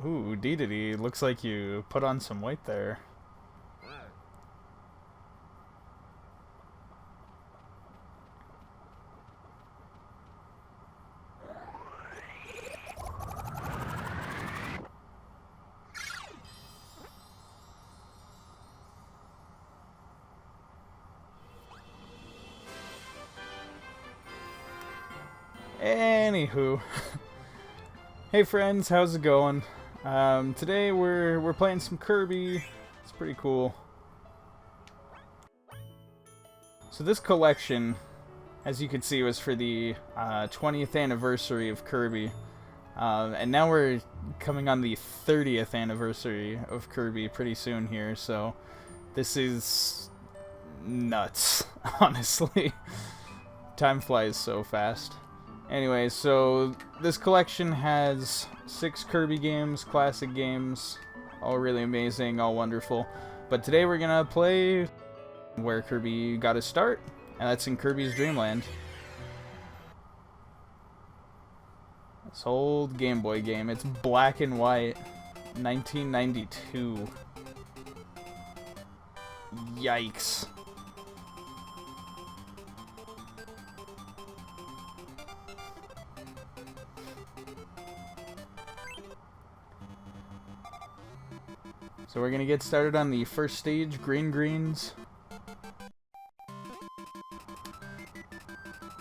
Ooh, DeDeDe, looks like you put on some weight there. Anywho, hey friends, how's it going? Today we're playing some Kirby. It's pretty cool. So this collection, as you can see, was for the 20th anniversary of Kirby, and now we're coming on the 30th anniversary of Kirby pretty soon here. So this is nuts, honestly. Time flies so fast. Anyway, so this collection has 6 Kirby games, classic games, all really amazing, all wonderful. But today we're gonna play where Kirby got his start, and that's in Kirby's Dream Land. This old Game Boy game. It's black and white, 1992. Yikes. So we're gonna get started on the first stage, Green Greens.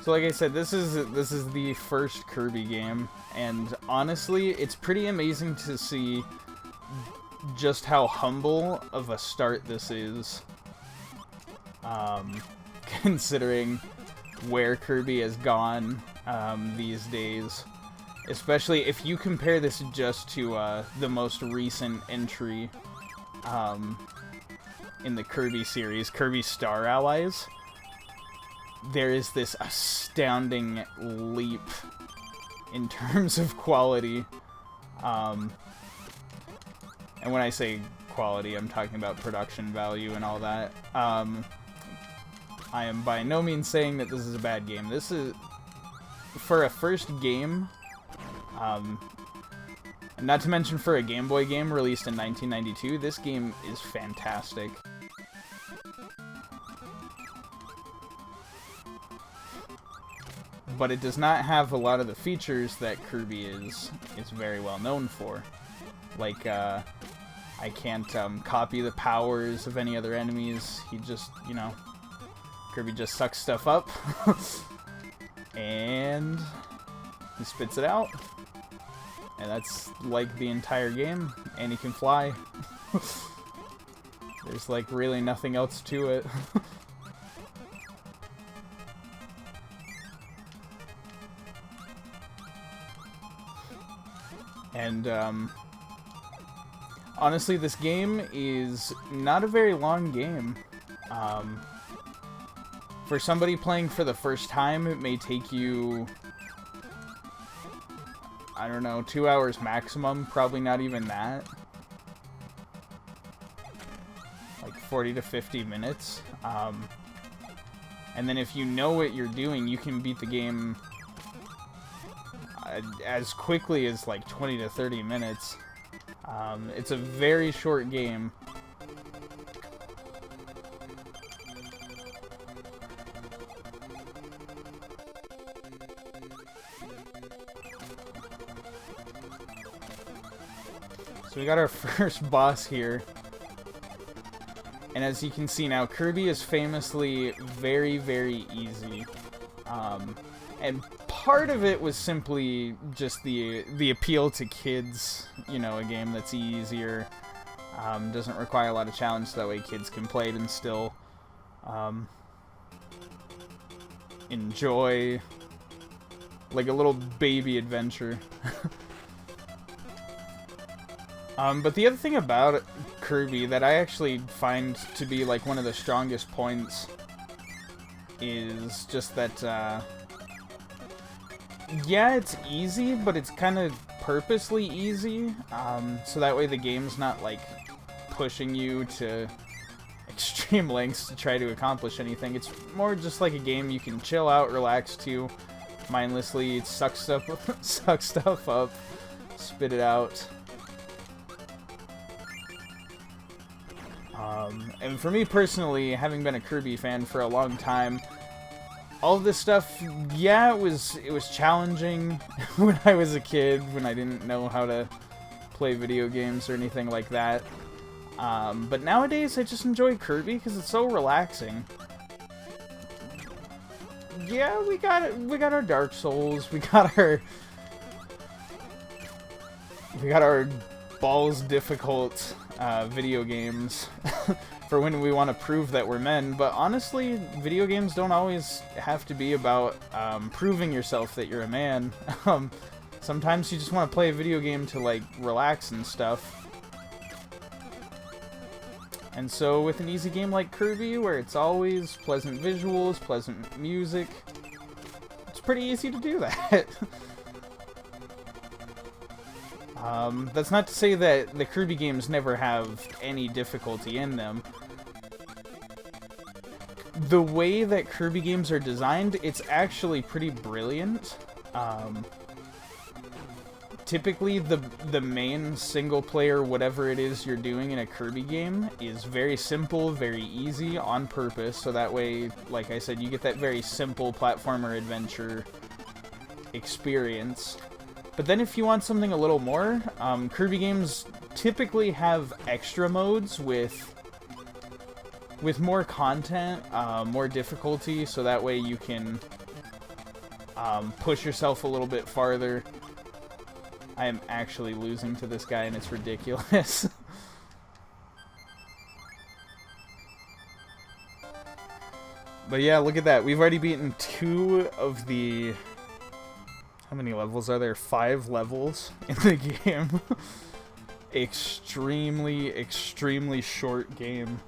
So like I said, this is the first Kirby game, and honestly, it's pretty amazing to see just how humble of a start this is, considering where Kirby has gone these days. Especially if you compare this just to the most recent entry in the Kirby series, Kirby Star Allies. There is this astounding leap in terms of quality. And when I say quality, I'm talking about production value and all that. I am by no means saying that this is a bad game. This is, for a first game, not to mention for a Game Boy game released in 1992, this game is fantastic. But it does not have a lot of the features that Kirby is very well known for. Like, I can't copy the powers of any other enemies. He just, you know, Kirby just sucks stuff up, and he spits it out. And that's like the entire game, and he can fly. There's like really nothing else to it. And honestly, this game is not a very long game. For somebody playing for the first time, it may take you, I don't know, 2 hours maximum, probably not even that. Like 40 to 50 minutes. And then if you know what you're doing, you can beat the game as quickly as like 20 to 30 minutes. It's a very short game. So we got our first boss here. And as you can see now, Kirby is famously very, very easy. And part of it was simply just the appeal to kids. You know, a game that's easier, doesn't require a lot of challenge, so that way kids can play it and still enjoy like a little baby adventure. But the other thing about Kirby that I actually find to be like one of the strongest points is just that, yeah, it's easy, but it's kind of purposely easy, so that way the game's not like pushing you to extreme lengths to try to accomplish anything. It's more just like a game you can chill out, relax to, mindlessly suck stuff up, spit it out. And for me personally, having been a Kirby fan for a long time, all of this stuff, yeah, it was challenging when I was a kid, when I didn't know how to play video games or anything like that. But nowadays, I just enjoy Kirby because it's so relaxing. Yeah, we got our Dark Souls, we got our balls difficult video games for when we want to prove that we're men, but honestly, video games don't always have to be about proving yourself that you're a man. Sometimes you just want to play a video game to, like, relax and stuff. And so with an easy game like Kirby, where it's always pleasant visuals, pleasant music, it's pretty easy to do that. That's not to say that the Kirby games never have any difficulty in them. The way that Kirby games are designed, it's actually pretty brilliant. Typically, the main single-player whatever it is you're doing in a Kirby game is very simple, very easy, on purpose, so that way, like I said, you get that very simple platformer adventure experience. But then if you want something a little more, Kirby games typically have extra modes with more content, more difficulty, so that way you can push yourself a little bit farther. I am actually losing to this guy, and it's ridiculous. But yeah, look at that. We've already beaten 2 of the... How many levels are there? 5 levels in the game. Extremely, extremely short game.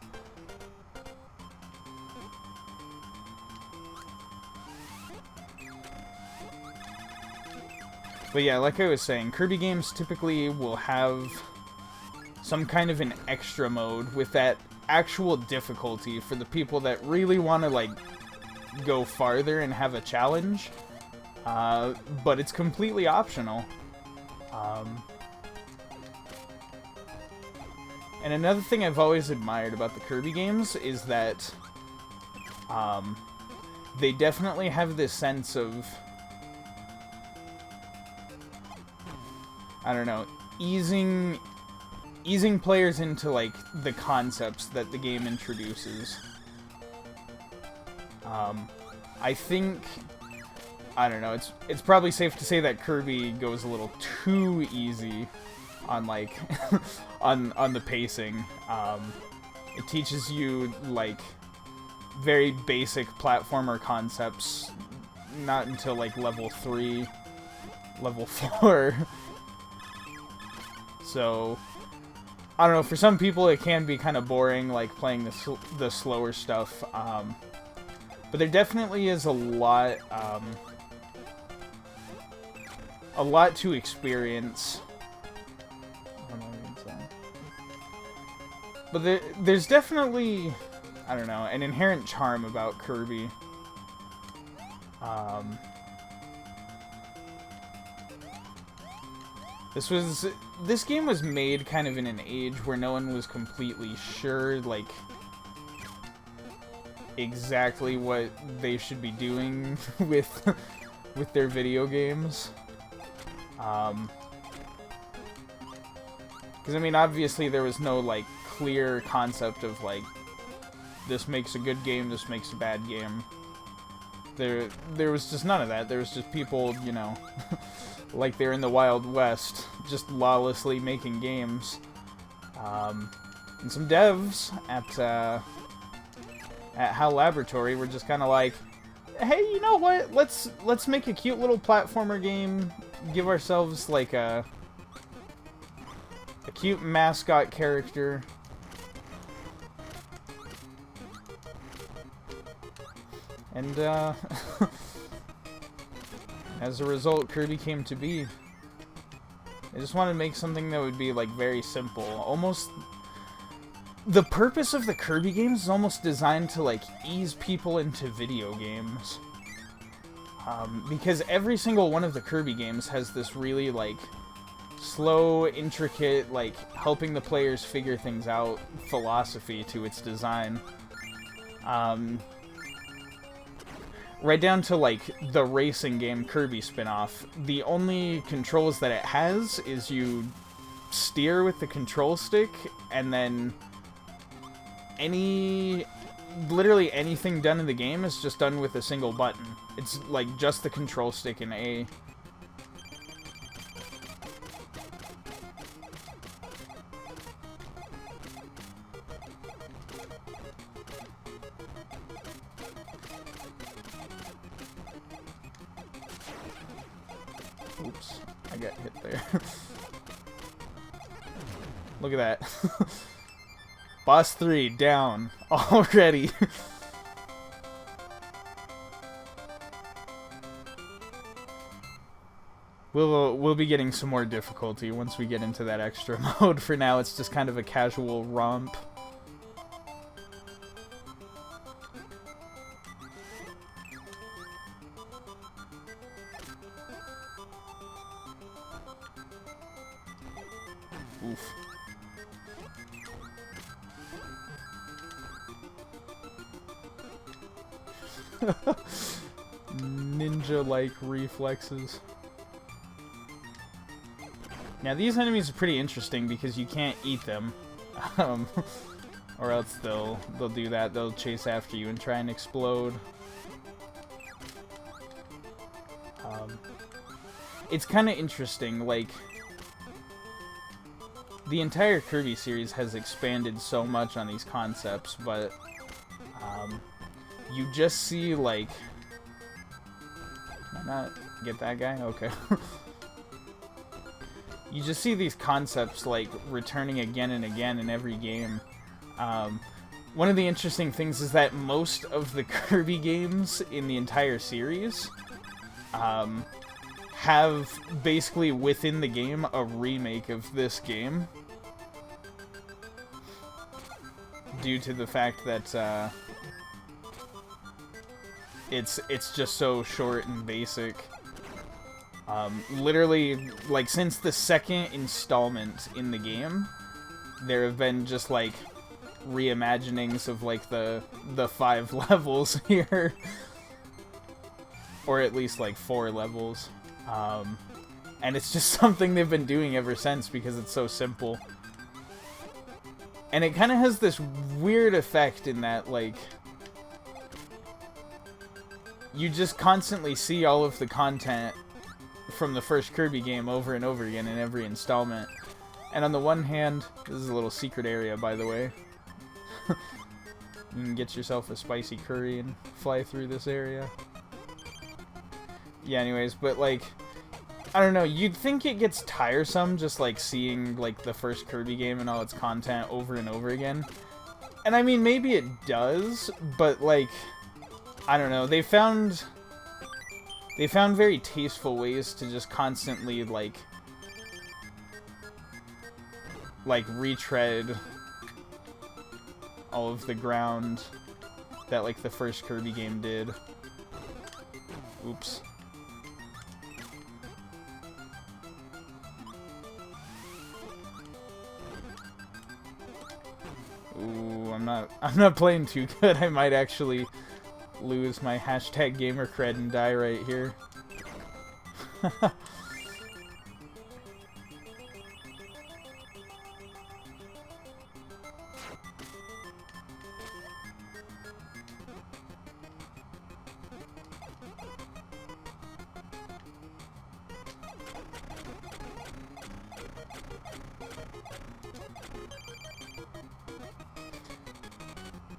But yeah, like I was saying, Kirby games typically will have some kind of an extra mode with that actual difficulty for the people that really want to, like, go farther and have a challenge. But it's completely optional. And another thing I've always admired about the Kirby games is that they definitely have this sense of, I don't know, easing players into, like, the concepts that the game introduces. I think, I don't know, it's probably safe to say that Kirby goes a little too easy on, like, on the pacing. It teaches you, like, very basic platformer concepts, not until, like, level 3, level 4. So, I don't know, for some people it can be kind of boring, like, playing the slower stuff, but there definitely is a lot to experience. But there's definitely, I don't know, an inherent charm about Kirby. This game was made kind of in an age where no one was completely sure, like, exactly what they should be doing with their video games. Because, I mean, obviously there was no, like, clear concept of, like, this makes a good game, this makes a bad game. There was just none of that. There was just people, you know, like they're in the Wild West, just lawlessly making games. And some devs at HAL Laboratory were just kind of like, hey, you know what? Let's make a cute little platformer game. Give ourselves like a cute mascot character. And as a result, Kirby came to be. I just wanted to make something that would be, like, very simple. Almost, the purpose of the Kirby games is almost designed to, like, ease people into video games. Because every single one of the Kirby games has this really, like, slow, intricate, like, helping the players figure things out philosophy to its design. Right down to, like, the racing game Kirby spin-off. The only controls that it has is you steer with the control stick, and then literally anything done in the game is just done with a single button. It's, like, just the control stick and A. Oops, I got hit there. Look at that. Boss 3 down already. We'll be getting some more difficulty once we get into that extra mode. For now, it's just kind of a casual romp. Oof. Ninja-like reflexes. Now these enemies are pretty interesting because you can't eat them, or else they'll do that. They'll chase after you and try and explode. It's kind of interesting, like, the entire Kirby series has expanded so much on these concepts, but you just see, like... Can I not get that guy? Okay. You just see these concepts, like, returning again and again in every game. One of the interesting things is that most of the Kirby games in the entire series have basically within the game a remake of this game. Due to the fact that it's just so short and basic. Literally, like, since the second installment in the game, there have been just, like, reimaginings of, like, the 5 levels here. Or at least, like, 4 levels. And it's just something they've been doing ever since because it's so simple. And it kind of has this weird effect in that, like, you just constantly see all of the content from the first Kirby game over and over again in every installment. And on the one hand, this is a little secret area, by the way. You can get yourself a spicy curry and fly through this area. Yeah, anyways, but, like, I don't know, you'd think it gets tiresome just, like, seeing, like, the first Kirby game and all its content over and over again. And I mean, maybe it does, but, like, I don't know, they found very tasteful ways to just constantly, like retread all of the ground that, like, the first Kirby game did. Oops. Ooh, I'm not playing too good. I might actually lose my hashtag gamer cred and die right here.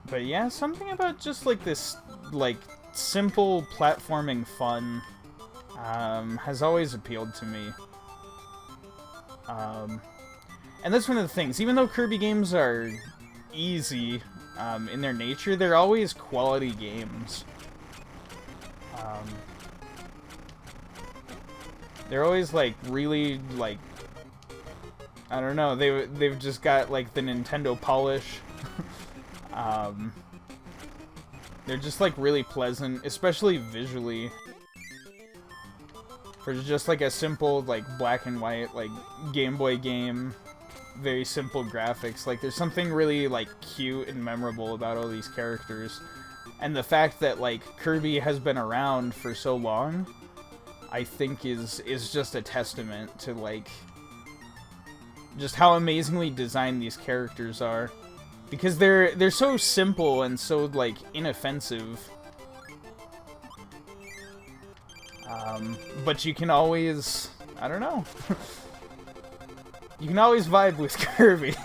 But yeah, something about just, like, this, like, simple platforming fun has always appealed to me. And that's one of the things. Even though Kirby games are easy in their nature, they're always quality games. They're always, like, really, like, I don't know, they've just got, like, the Nintendo polish. They're just, like, really pleasant, especially visually. For just like a simple like black and white like Game Boy game, very simple graphics. Like there's something really like cute and memorable about all these characters. And the fact that like Kirby has been around for so long, I think is just a testament to like just how amazingly designed these characters are, because they're so simple and so like inoffensive. But you can always, I don't know, you can always vibe with Kirby.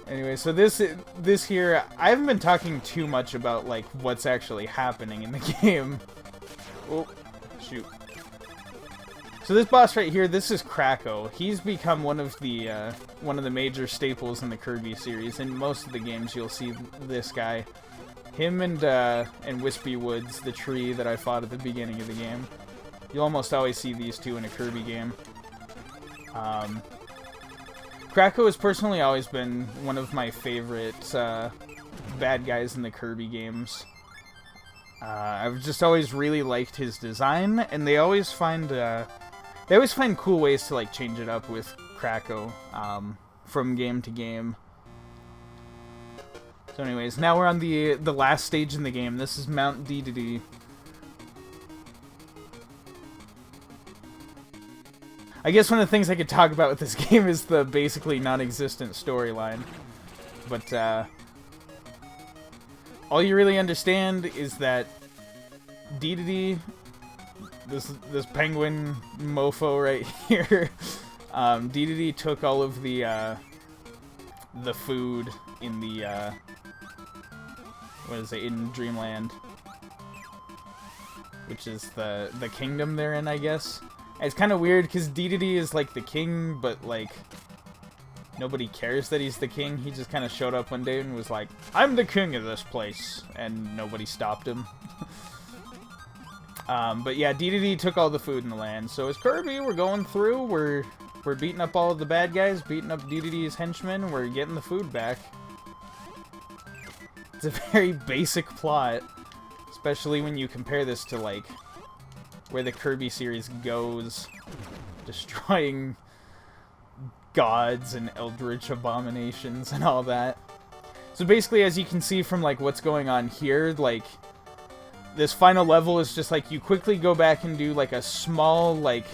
Anyway, so this here, I haven't been talking too much about like what's actually happening in the game. Oh, shoot. So this boss right here, this is Kracko. He's become one of the major staples in the Kirby series. In most of the games, you'll see this guy. Him and Wispy Woods, the tree that I fought at the beginning of the game. You'll almost always see these two in a Kirby game. Kracko has personally always been one of my favorite bad guys in the Kirby games. I've just always really liked his design, and they always find cool ways to like change it up with Kracko from game to game. So anyways, now we're on the last stage in the game. This is Mount DeDeDe. I guess one of the things I could talk about with this game is the basically non-existent storyline. But all you really understand is that DeDeDe, this penguin mofo right here, DeDeDe took all of the food in the what is it, in Dreamland, which is the kingdom they're in, I guess. And it's kind of weird because DeDeDe is like the king, but like nobody cares that he's the king. He just kind of showed up one day and was like, "I'm the king of this place," and nobody stopped him. But yeah, DeDeDe took all the food in the land. So as Kirby, we're going through, we're beating up all of the bad guys, beating up DeDeDe's henchmen, we're getting the food back. It's a very basic plot, especially when you compare this to like where the Kirby series goes, destroying gods and eldritch abominations and all that. So basically, as you can see from like what's going on here, like this final level is just like you quickly go back and do like a small, like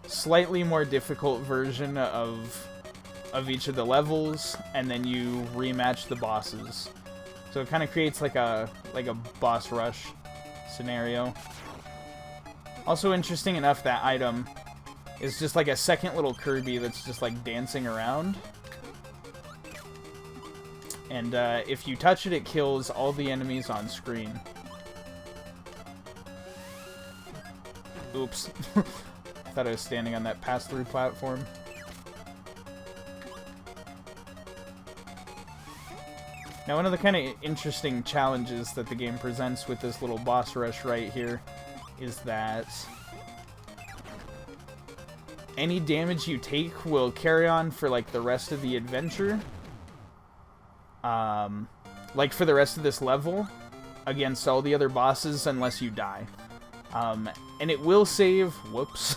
slightly more difficult version of each of the levels, and then you rematch the bosses. So it kind of creates like a boss rush scenario. Also interesting enough, that item is just like a second little Kirby that's just like dancing around. And if you touch it, it kills all the enemies on screen. Oops. I thought I was standing on that pass-through platform. Now, one of the kind of interesting challenges that the game presents with this little boss rush right here is that any damage you take will carry on for like the rest of the adventure. Like for the rest of this level against all the other bosses unless you die. And it will save, whoops,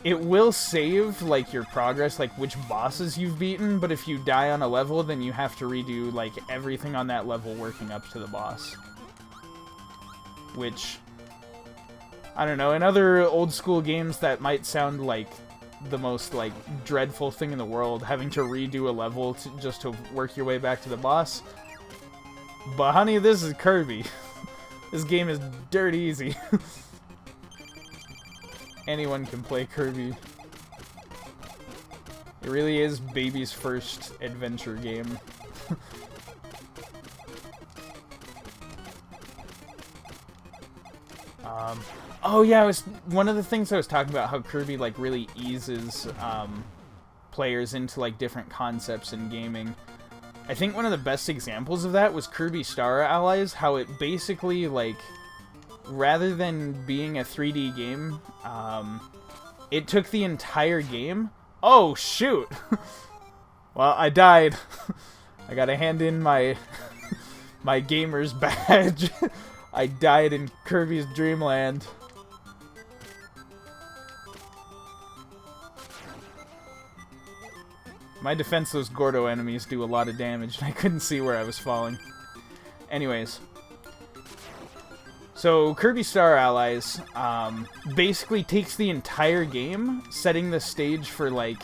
it will save like your progress, like which bosses you've beaten, but if you die on a level, then you have to redo like everything on that level working up to the boss. Which, I don't know, in other old school games that might sound like the most like dreadful thing in the world, having to redo a level just to work your way back to the boss. But honey, this is Kirby. This game is dirt easy. Anyone can play Kirby. It really is baby's first adventure game. Oh yeah, one of the things I was talking about, how Kirby like really eases players into like different concepts in gaming. I think one of the best examples of that was Kirby Star Allies, how it basically, like, rather than being a 3D game, it took the entire game... Oh, shoot! Well, I died. I gotta hand in my my gamer's badge. I died in Kirby's Dreamland. My defense, those Gordo enemies do a lot of damage, and I couldn't see where I was falling. Anyways. So, Kirby Star Allies basically takes the entire game, setting the stage for, like,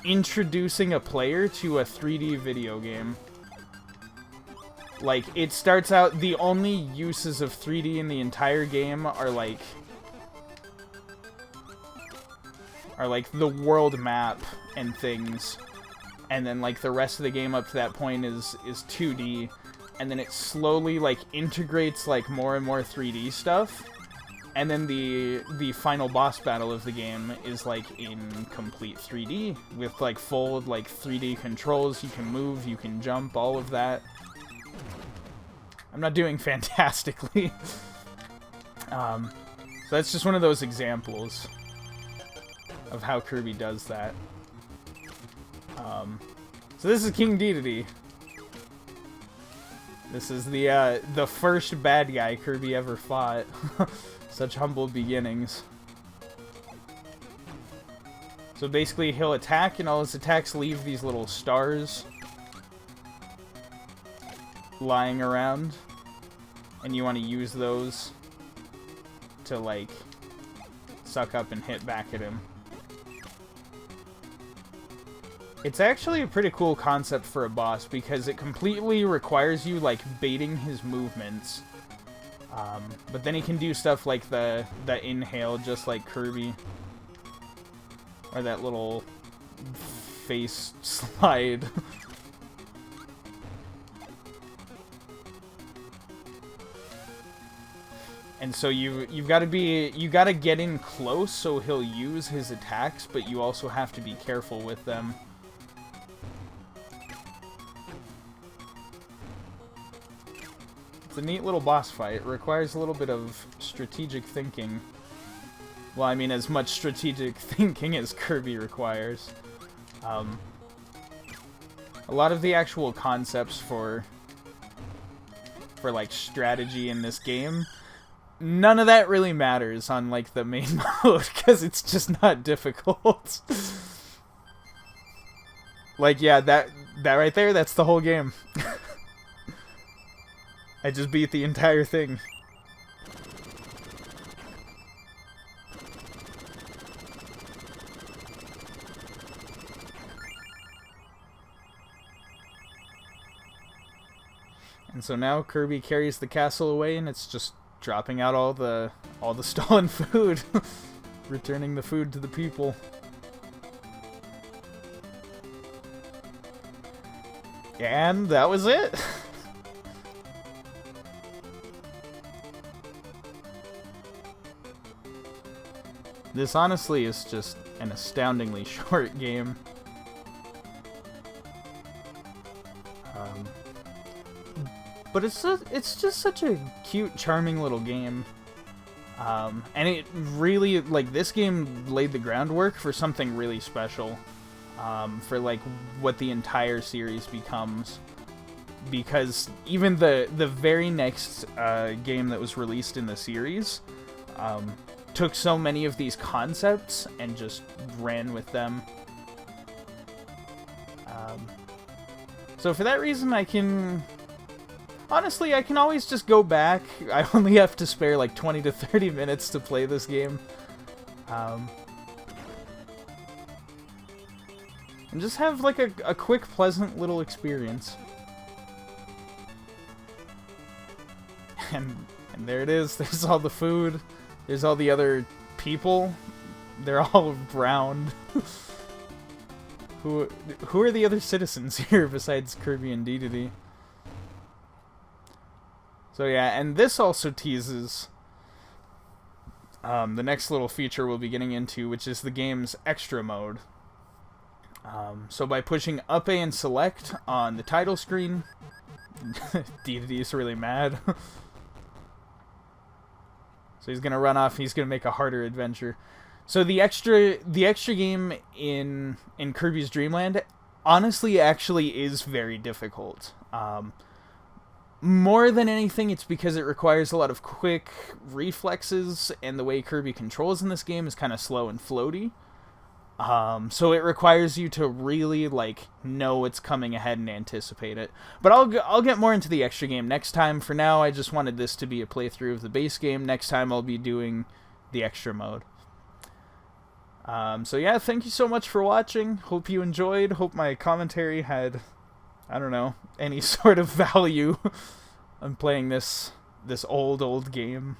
introducing a player to a 3D video game. Like, it starts out, the only uses of 3D in the entire game are like the world map and things. And then, like, the rest of the game up to that point is 2D. And then it slowly, like, integrates, like, more and more 3D stuff. And then the final boss battle of the game is, like, in complete 3D. With, like, full, like, 3D controls. You can move, you can jump, all of that. I'm not doing fantastically. So that's just one of those examples of how Kirby does that. So this is King DeDeDe. This is the first bad guy Kirby ever fought. Such humble beginnings. So basically he'll attack, and all his attacks leave these little stars lying around. And you want to use those to, like, suck up and hit back at him. It's actually a pretty cool concept for a boss, because it completely requires you, like, baiting his movements. But then he can do stuff like the inhale, just like Kirby. Or that little face slide. And so you gotta get in close so he'll use his attacks, but you also have to be careful with them. It's a neat little boss fight. It requires a little bit of strategic thinking. Well, I mean, as much strategic thinking as Kirby requires. A lot of the actual concepts for like strategy in this game, none of that really matters on, like, the main mode, because it's just not difficult. Like, yeah, that right there, that's the whole game. I just beat the entire thing. And so now Kirby carries the castle away, and it's just dropping out all the stolen food. Returning the food to the people. And that was it. This honestly is just an astoundingly short game. But it's just such a cute, charming little game. And it really, like, this game laid the groundwork for something really special. For, like, what the entire series becomes. Because even the very next game that was released in the series took so many of these concepts and just ran with them. So for that reason, honestly, I can always just go back. I only have to spare like 20 to 30 minutes to play this game. And just have like a quick, pleasant little experience. And there it is. There's all the food. There's all the other people. They're all brown. Who are the other citizens here besides Kirby and DeDeDe? So yeah, and this also teases the next little feature we'll be getting into, which is the game's extra mode. So by pushing up A and select on the title screen, DeDeDe is really mad. So he's gonna run off. He's gonna make a harder adventure. So the extra game in Kirby's Dream Land honestly actually is very difficult. More than anything, it's because it requires a lot of quick reflexes, and the way Kirby controls in this game is kind of slow and floaty. So it requires you to really like know what's coming ahead and anticipate it. But I'll get more into the extra game next time. For now, I just wanted this to be a playthrough of the base game. Next time, I'll be doing the extra mode. So yeah, thank you so much for watching. Hope you enjoyed. Hope my commentary had, I don't know, any sort of value. I'm playing this old game.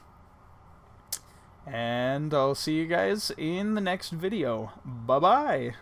And I'll see you guys in the next video. Bye-bye.